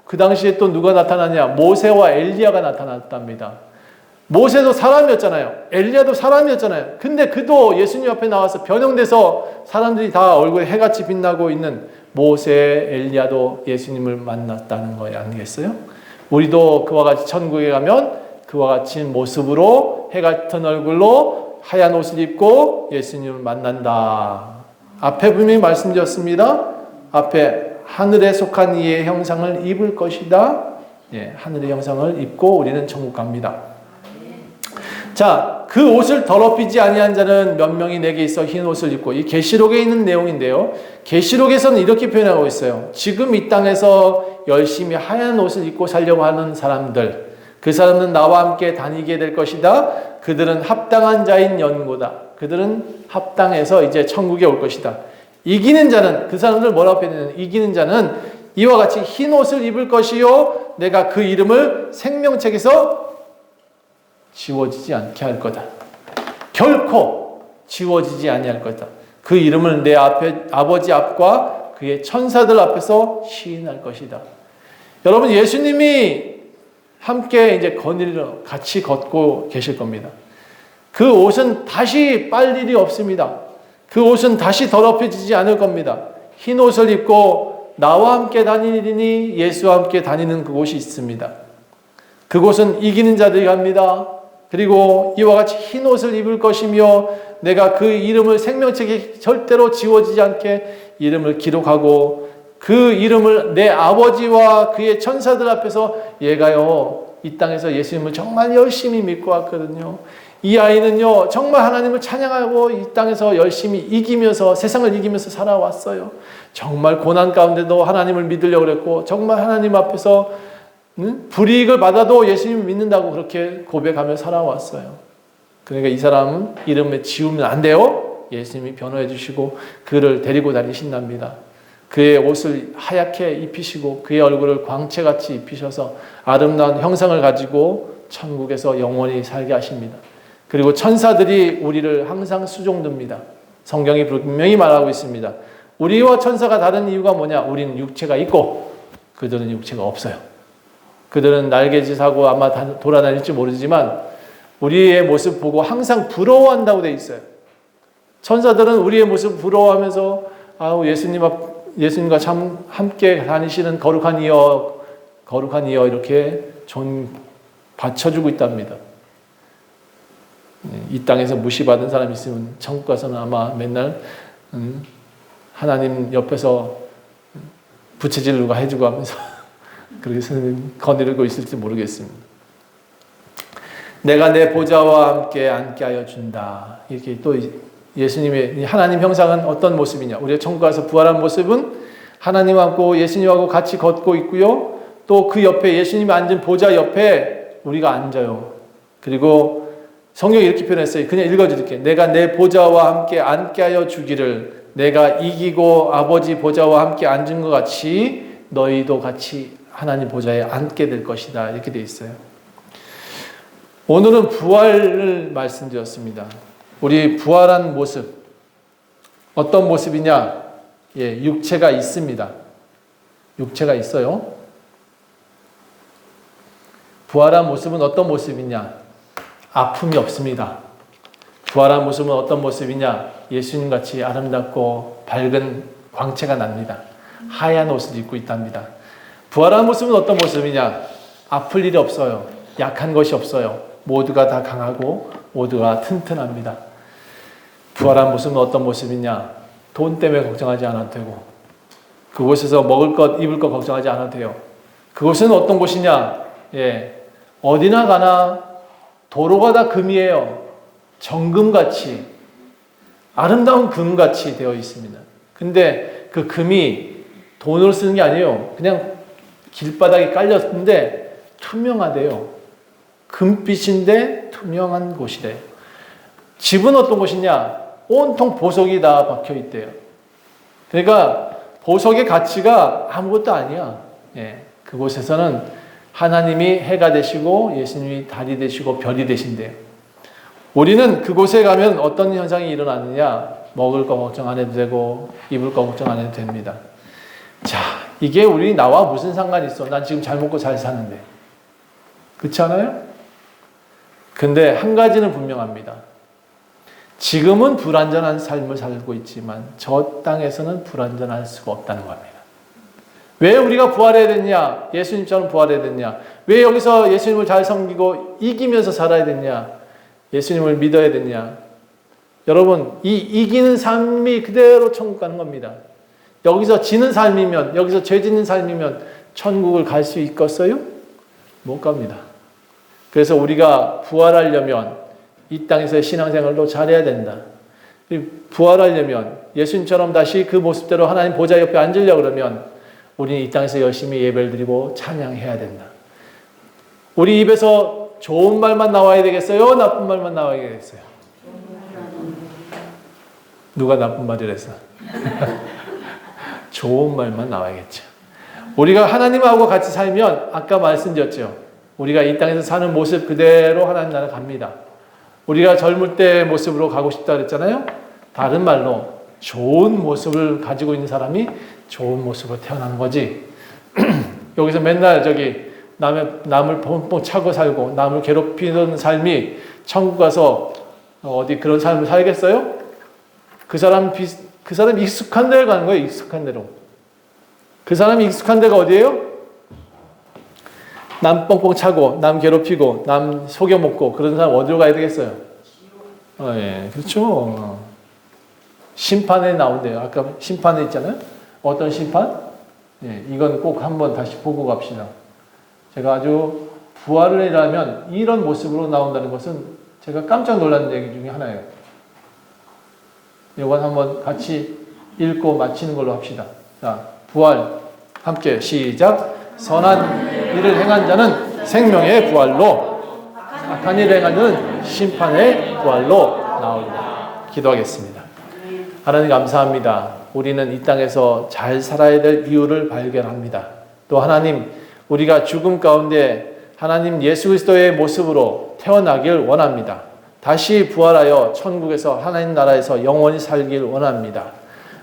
S1: 그 당시에 또 누가 나타났냐? 모세와 엘리야가 나타났답니다. 모세도 사람이었잖아요. 엘리야도 사람이었잖아요. 근데 그도 예수님 앞에 나와서 변형돼서 사람들이 다 얼굴에 해같이 빛나고 있는 모세, 엘리야도 예수님을 만났다는 거 아니겠어요? 우리도 그와 같이 천국에 가면 그와 같이 모습으로 해 같은 얼굴로 하얀 옷을 입고 예수님을 만난다. 앞에 분명히 말씀드렸습니다. 앞에 하늘에 속한 이의 형상을 입을 것이다. 예, 하늘의 형상을 입고 우리는 천국 갑니다. 자, 그 옷을 더럽히지 아니한 자는 몇 명이 내게 있어 흰 옷을 입고, 이 계시록에 있는 내용인데요. 계시록에서는 이렇게 표현하고 있어요. 지금 이 땅에서 열심히 하얀 옷을 입고 살려고 하는 사람들, 그 사람은 나와 함께 다니게 될 것이다. 그들은 합당한 자인 연고다. 그들은 합당해서 이제 천국에 올 것이다. 이기는 자는, 그 사람들 뭐라고 표현해요? 이기는 자는 이와 같이 흰 옷을 입을 것이요 내가 그 이름을 생명책에서 지워지지 않게 할 거다. 결코 지워지지 아니할 거다. 그 이름을 내 앞에 아버지 앞과 그의 천사들 앞에서 시인할 것이다. 여러분, 예수님이 함께 이제 거닐러 같이 걷고 계실 겁니다. 그 옷은 다시 빨 일이 없습니다. 그 옷은 다시 더럽혀지지 않을 겁니다. 흰 옷을 입고 나와 함께 다니리니 예수와 함께 다니는 그곳이 있습니다. 그곳은 이기는 자들이 갑니다. 그리고 이와 같이 흰 옷을 입을 것이며 내가 그 이름을 생명책에 절대로 지워지지 않게 이름을 기록하고 그 이름을 내 아버지와 그의 천사들 앞에서, 얘가요 이 땅에서 예수님을 정말 열심히 믿고 왔거든요. 이 아이는요 정말 하나님을 찬양하고 이 땅에서 열심히 이기면서, 세상을 이기면서 살아왔어요. 정말 고난 가운데도 하나님을 믿으려고 그랬고, 정말 하나님 앞에서 불이익을 받아도 예수님을 믿는다고 그렇게 고백하며 살아왔어요. 그러니까 이 사람은 이름에 지우면 안 돼요. 예수님이 변호해 주시고 그를 데리고 다니신답니다. 그의 옷을 하얗게 입히시고 그의 얼굴을 광채같이 입히셔서 아름다운 형상을 가지고 천국에서 영원히 살게 하십니다. 그리고 천사들이 우리를 항상 수종듭니다. 성경이 분명히 말하고 있습니다. 우리와 천사가 다른 이유가 뭐냐? 우리는 육체가 있고 그들은 육체가 없어요. 그들은 날개짓하고 아마 돌아다닐지 모르지만 우리의 모습 보고 항상 부러워한다고 돼 있어요. 천사들은 우리의 모습 부러워하면서 예수님과 참 함께 다니시는 거룩한 이여 이렇게 존 받쳐주고 있답니다. 이 땅에서 무시받은 사람이 있으면 천국 가서는 아마 맨날 하나님 옆에서 부채질 누가 해주고 하면서 그렇게 거느리고 있을지 모르겠습니다. 내가 내 보좌와 함께 앉게 하여 준다. 이렇게 또 예수님의 하나님 형상은 어떤 모습이냐? 우리가 천국 가서 부활한 모습은 하나님하고 예수님하고 같이 걷고 있고요. 또 그 옆에 예수님이 앉은 보좌 옆에 우리가 앉아요. 그리고 성경이 이렇게 표현했어요. 그냥 읽어드릴게요. 내가 내 보좌와 함께 앉게 하여 주기를, 내가 이기고 아버지 보좌와 함께 앉은 것 같이 너희도 같이 하나님 보좌에 앉게 될 것이다. 이렇게 되어 있어요. 오늘은 부활을 말씀드렸습니다. 우리 부활한 모습, 어떤 모습이냐? 예, 육체가 있습니다. 육체가 있어요. 부활한 모습은 어떤 모습이냐? 아픔이 없습니다. 부활한 모습은 어떤 모습이냐? 예수님같이 아름답고 밝은 광채가 납니다. 하얀 옷을 입고 있답니다. 부활한 모습은 어떤 모습이냐? 아플 일이 없어요. 약한 것이 없어요. 모두가 다 강하고 모두가 튼튼합니다. 부활한 모습은 어떤 모습이냐? 돈 때문에 걱정하지 않아도 되고, 그곳에서 먹을 것, 입을 것 걱정하지 않아도 돼요. 그곳은 어떤 곳이냐? 예, 어디나 가나 도로가 다 금이에요. 정금같이, 아름다운 금같이 되어 있습니다. 근데 그 금이 돈으로 쓰는 게 아니에요. 그냥 길바닥에 깔렸는데 투명하대요. 금빛인데 투명한 곳이래요. 집은 어떤 곳이냐? 온통 보석이 다 박혀 있대요. 그러니까 보석의 가치가 아무것도 아니야. 예, 그곳에서는 하나님이 해가 되시고 예수님이 달이 되시고 별이 되신대요. 우리는 그곳에 가면 어떤 현상이 일어나느냐? 먹을 거 걱정 안 해도 되고 입을 거 걱정 안 해도 됩니다. 자, 이게 우리 나와 무슨 상관이 있어? 난 지금 잘 먹고 잘 사는데. 그렇지 않아요? 근데 한 가지는 분명합니다. 지금은 불완전한 삶을 살고 있지만 저 땅에서는 불완전할 수가 없다는 겁니다. 왜 우리가 부활해야 됐냐? 예수님처럼 부활해야 됐냐? 왜 여기서 예수님을 잘 섬기고 이기면서 살아야 됐냐? 예수님을 믿어야 됐냐? 여러분, 이 이기는 삶이 그대로 천국 가는 겁니다. 여기서 지는 삶이면, 여기서 죄 짓는 삶이면 천국을 갈 수 있겠어요? 못 갑니다. 그래서 우리가 부활하려면 이 땅에서의 신앙생활도 잘해야 된다. 부활하려면 예수님처럼 다시 그 모습대로 하나님 보좌 옆에 앉으려고 그러면 우리는 이 땅에서 열심히 예배를 드리고 찬양해야 된다. 우리 입에서 좋은 말만 나와야 되겠어요? 나쁜 말만 나와야 되겠어요? 누가 나쁜 말을 했어? 좋은 말만 나와야겠죠. 우리가 하나님하고 같이 살면 아까 말씀드렸죠. 우리가 이 땅에서 사는 모습 그대로 하나님 나라 갑니다. 우리가 젊을 때 모습으로 가고 싶다 그랬잖아요. 다른 말로 좋은 모습을 가지고 있는 사람이 좋은 모습으로 태어나는 거지. 여기서 맨날 남을 뻥뻥 차고 살고 남을 괴롭히는 삶이 천국 가서 어디 그런 삶을 살겠어요? 그 사람 익숙한 데로 가는 거예요. 익숙한 데로. 그 사람이 익숙한 데가 어디예요? 남 뻥뻥 차고 남 괴롭히고 남 속여먹고 그런 사람 어디로 가야 되겠어요? 예, 그렇죠. 심판에 나온대요. 아까 심판에 있잖아요. 어떤 심판? 예, 이건 꼭 한번 다시 보고 갑시다. 제가 아주 부활을 해라면 이런 모습으로 나온다는 것은 제가 깜짝 놀란 얘기 중에 하나예요. 이건 한번 같이 읽고 마치는 걸로 합시다. 자, 부활 함께 시작. 선한 일을 행한 자는 생명의 부활로, 악한 일을 행한 자는 심판의 부활로 나오리라. 기도하겠습니다. 하나님 감사합니다. 우리는 이 땅에서 잘 살아야 될 이유를 발견합니다. 또 하나님, 우리가 죽음 가운데 하나님 예수 그리스도의 모습으로 태어나길 원합니다. 다시 부활하여 천국에서 하나님 나라에서 영원히 살길 원합니다.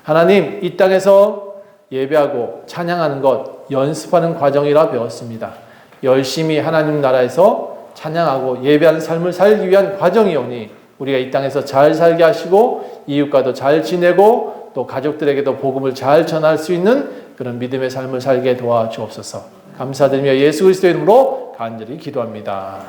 S1: 하나님, 이 땅에서 예배하고 찬양하는 것 연습하는 과정이라 배웠습니다. 열심히 하나님 나라에서 찬양하고 예배하는 삶을 살기 위한 과정이오니 우리가 이 땅에서 잘 살게 하시고 이웃과도 잘 지내고 또 가족들에게도 복음을 잘 전할 수 있는 그런 믿음의 삶을 살게 도와주옵소서. 감사드리며 예수 그리스도의 이름으로 간절히 기도합니다.